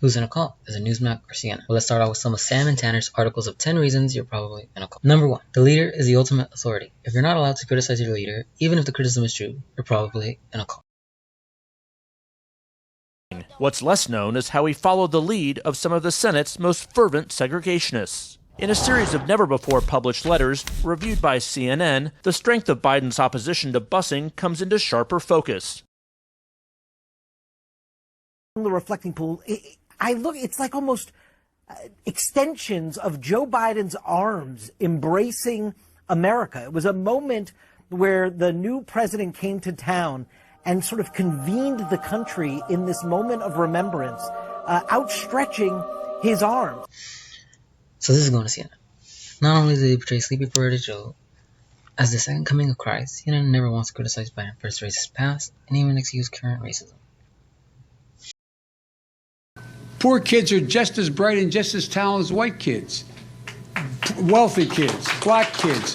Who's in a cult? Is it Newsmax or CNN? Well, let's start out with some of Sam and Tanner's articles of 10 reasons you're probably in a cult. Number 1. The leader is the ultimate authority. If you're not allowed to criticize your leader, even if the criticism is true, you're probably in a cult. What's less known is how he followed the lead of some of the Senate's most fervent segregationists. In a series of never-before-published letters reviewed by CNN, the strength of Biden's opposition to busing comes into sharper focus. The reflecting pool, it's like almost extensions of Joe Biden's arms embracing America. It was a moment where the new president came to town and sort of convened the country in this moment of remembrance, outstretching his arms. So this is going to CNN. Not only do they portray Sleepy Potato Joe as the second coming of Christ, CNN never wants to criticize Biden for his racist past and even excuse current racism. Poor kids are just as bright and just as talented as white kids. Wealthy kids, black kids,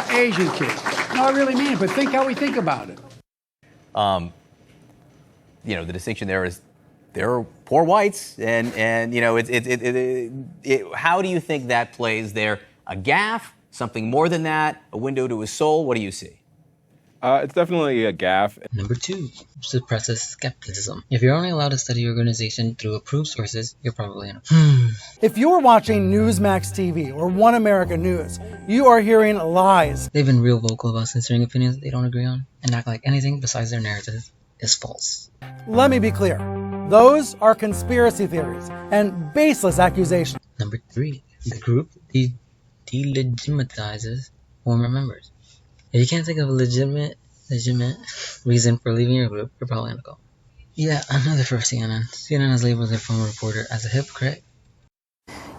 Asian kids. No, I really mean it, but think how we think about it. The distinction there is there are poor whites, and how do you think that plays there? A gaffe, something more than that, a window to his soul? What do you see? It's definitely a gaffe. Number 2, suppresses skepticism. If you're only allowed to study your organization through approved sources, you're probably in a... If you're watching Newsmax TV or One America News, you are hearing lies. They've been real vocal about censoring opinions that they don't agree on, and act like anything besides their narrative is false. Let me be clear. Those are conspiracy theories and baseless accusations. Number 3, the group delegitimizes former members. If you can't think of a legitimate reason for leaving your group, you're probably in a cult. Yeah, another for CNN. CNN has labeled their former reporter as a hypocrite.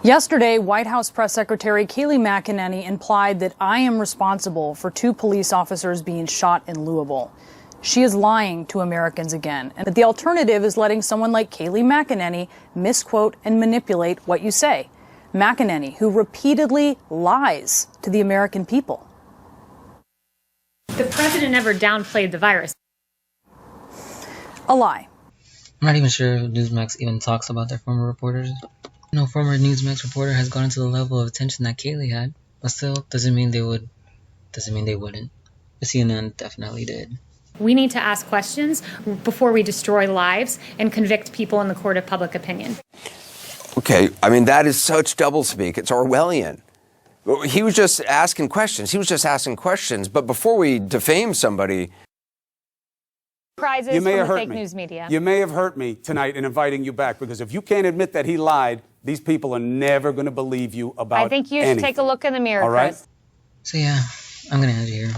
Yesterday, White House Press Secretary Kayleigh McEnany implied that I am responsible for 2 police officers being shot in Louisville. She is lying to Americans again, and that the alternative is letting someone like Kayleigh McEnany misquote and manipulate what you say. McEnany, who repeatedly lies to the American people. The president never downplayed the virus. A lie. I'm not even sure if Newsmax even talks about their former reporters. No former Newsmax reporter has gotten to the level of attention that Kayleigh had, but still doesn't mean they would. Doesn't mean they wouldn't. The CNN definitely did. We need to ask questions before we destroy lives and convict people in the court of public opinion. Okay, I mean, that is such doublespeak. It's Orwellian. He was just asking questions. But before we defame somebody... Prizes from the fake news media. You may have hurt me tonight in inviting you back, because if you can't admit that he lied, these people are never going to believe you about anything. I think you should take a look in the mirror, All right? Chris. So yeah, I'm going to end it here.